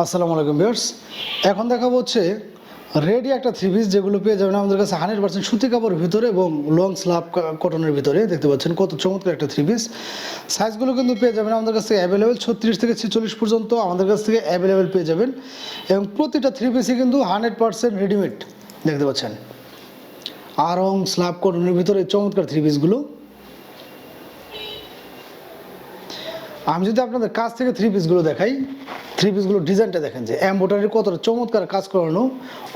আসসালামু আলাইকুম ভিউয়ার্স। এখন দেখাবো হচ্ছে রেডি একটা থ্রি পিস যেগুলো পেয়ে যাবেন আমাদের কাছে 100% সুতি কাপড়ের ভিতরে এবং লং স্লাব কটনের ভিতরে। দেখতে পাচ্ছেন কত চমৎকার একটা থ্রি পিস। সাইজগুলো কিন্তু পেয়ে যাবেন আমাদের কাছে অ্যাভেলেবেল 36 থেকে 46 পর্যন্ত আমাদের কাছ থেকে অ্যাভেলেবেল পেয়ে যাবেন এবং প্রতিটা থ্রি পিসই কিন্তু 100% রেডিমেড। দেখতে পাচ্ছেন আরং স্লাব কটনের ভিতরে চমৎকার থ্রি পিসগুলো। আমি যদি আপনাদের কাছ থেকে থ্রি পিসগুলো দেখাই, থ্রি পিসগুলো ডিজাইনটা দেখেন যে এমব্রয়ডারি কতটা চমৎকার কাজ করানো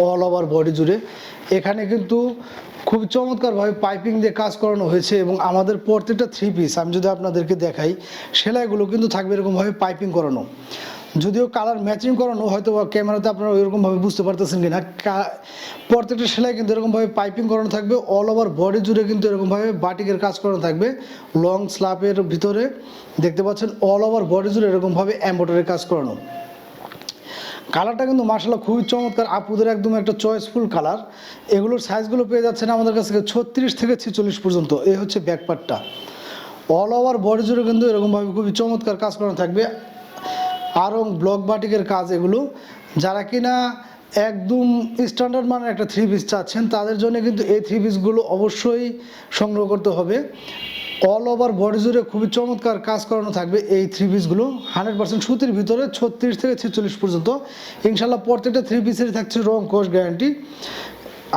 অল ওভার বডি জুড়ে। এখানে কিন্তু খুব চমৎকারভাবে পাইপিং দিয়ে কাজ করানো হয়েছে এবং আমাদের প্রত্যেকটা থ্রি পিস আমি যদি আপনাদেরকে দেখাই, সেলাইগুলো কিন্তু থাকবে এরকমভাবে পাইপিং করানো। যদিও কালার ম্যাচিং করানো হয়তো ক্যামেরাতে আপনারা ওইরকমভাবে বুঝতে পারতেছেন কিনা, প্রত্যেকটা সেলাই কিন্তু এরকমভাবে পাইপিং করানো থাকবে। অল ওভার বডি জুড়ে কিন্তু এরকমভাবে বাটিকের কাজ করানো থাকবে লং স্লাপের ভিতরে। দেখতে পাচ্ছেন অল ওভার বডি জুড়ে এরকমভাবে এমব্রয়ডারি কাজ করানো। কালারটা কিন্তু মাশাআল্লাহ খুবই চমৎকার, আপুদের একদম একটা চয়েসফুল কালার। এগুলোর সাইজগুলো পেয়ে যাচ্ছেন আমাদের কাছ থেকে 36 থেকে 46 পর্যন্ত। এই হচ্ছে ব্যাকপার্টটা। অল ওভার বডি জুড়ে কিন্তু এরকমভাবে খুবই চমৎকার কাজ করানো থাকবে আরং ব্লক বাটিকের কাজ। এগুলো যারা কিনা একদম স্ট্যান্ডার্ড মানের একটা থ্রি পিস চাচ্ছেন তাদের জন্য কিন্তু এই থ্রি পিসগুলো অবশ্যই সংগ্রহ করতে হবে। অল ওভার বডি জুড়ে খুবই চমৎকার কাজ করানো থাকবে এই থ্রি পিসগুলো 100% সুতির ভিতরে 36 থেকে 46 পর্যন্ত। ইনশাল্লাহ প্রত্যেকটা থ্রি পিসেরই থাকছে রং কোশ গ্যারান্টি।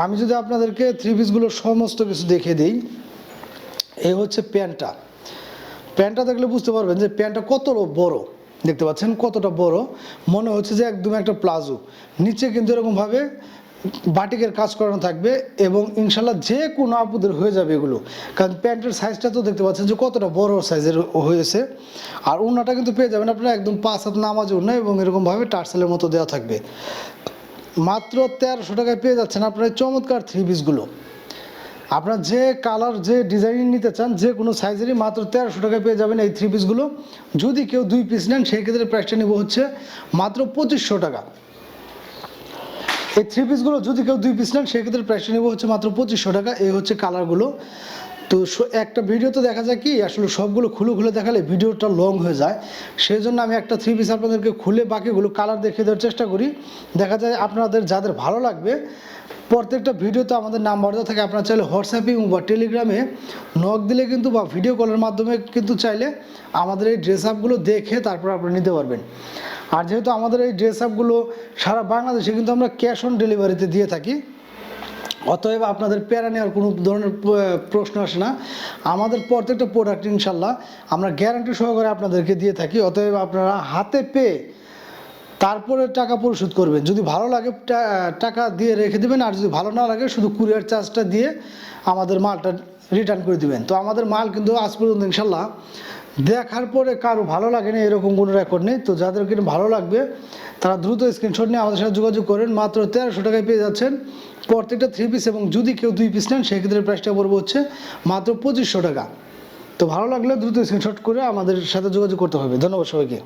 আমি যদি আপনাদেরকে থ্রি পিসগুলোর সমস্ত কিছু দেখিয়ে দিই, এই হচ্ছে প্যান্টটা। প্যান্টটা দেখলে বুঝতে পারবেন যে প্যান্টটা কত বড়। দেখতে পাচ্ছেন কতটা বড়, মনে হচ্ছে যে একদম একটা প্লাজো। নিচে কিন্তু এরকমভাবে বাটিকের কাজ করানো থাকবে এবং ইনশাল্লাহ যে কোনো আপুদের হয়ে যাবে এগুলো, কারণ প্যান্টের সাইজটা তো দেখতে পাচ্ছেন যে কতটা বড় সাইজের হয়েছে। আর ওড়নাটা কিন্তু পেয়ে যাবেন আপনারা একদম 5 হাত নামাজ ওড়না এবং এরকমভাবে টার্সেলের মতো দেওয়া থাকবে। মাত্র 1300 টাকায় পেয়ে যাচ্ছেন আপনারা চমৎকার থ্রি পিসগুলো। আপনারা যে কালার যে ডিজাইন নিতে চান যে কোনো সাইজেরই মাত্র 1300 টাকায় পেয়ে যাবেন এই থ্রি পিসগুলো। যদি কেউ 2 পিস নেন সেই ক্ষেত্রে প্রাইসটা নেব হচ্ছে মাত্র 2500 টাকা। এই থ্রি পিসগুলো যদি কেউ 2 পিস নেন সেক্ষেত্রে প্রাইসটা নেব হচ্ছে মাত্র 2500 টাকা। এই হচ্ছে কালারগুলো। তো একটা ভিডিওতে দেখা যায় কি আসলে সবগুলো খুলে দেখালে ভিডিওটা লং হয়ে যায়, সেই জন্য আমি একটা থ্রি পিস আপনাদেরকে খুলে বাকিগুলো কালার দেখিয়ে দেওয়ার চেষ্টা করি। দেখা যায় আপনাদের যাদের ভালো লাগবে প্রত্যেকটা ভিডিওতে আমাদের নাম্বার দেওয়া থাকে, আপনারা চাইলে হোয়াটসঅ্যাপে বা টেলিগ্রামে নক দিলে কিন্তু বা ভিডিও কলের মাধ্যমে কিন্তু চাইলে আমাদের এই ড্রেস আপগুলো দেখে তারপর আপনারা নিতে পারবেন। আর যেহেতু আমাদের এই ড্রেস আপগুলো সারা বাংলাদেশে কিন্তু আমরা ক্যাশ অন ডেলিভারিতে দিয়ে থাকি, অতএব আপনাদের প্যারা নেওয়ার কোনো ধরনের প্রশ্ন আসে না। আমাদের প্রত্যেকটা প্রোডাক্ট ইনশাল্লাহ আমরা গ্যারান্টি সহকারে আপনাদেরকে দিয়ে থাকি। অতএব আপনারা হাতে পেয়ে তারপরে টাকা পরিশোধ করবেন। যদি ভালো লাগে টাকা দিয়ে রেখে দেবেন, আর যদি ভালো না লাগে শুধু কুরিয়ার চার্জটা দিয়ে আমাদের মালটা রিটার্ন করে দিবেন। তো আমাদের মাল কিন্তু আজ পর্যন্ত ইনশাল্লাহ দেখার পরে কারো ভালো লাগে না এরকম কোনো রেকর্ড নেই। তো যাদের কিন্তু ভালো লাগবে তারা দ্রুত স্ক্রিনশট নিয়ে আমাদের সাথে যোগাযোগ করেন। মাত্র 1300 টাকায় পেয়ে যাচ্ছেন প্রত্যেকটা থ্রি পিস এবং যদি কেউ 2 পিস নেন সেক্ষেত্রে প্রাইসটা পড়বে হচ্ছে মাত্র 2500 টাকা। তো ভালো লাগলে দ্রুত স্ক্রিনশট করে আমাদের সাথে যোগাযোগ করতে হবে। ধন্যবাদ সবাইকে।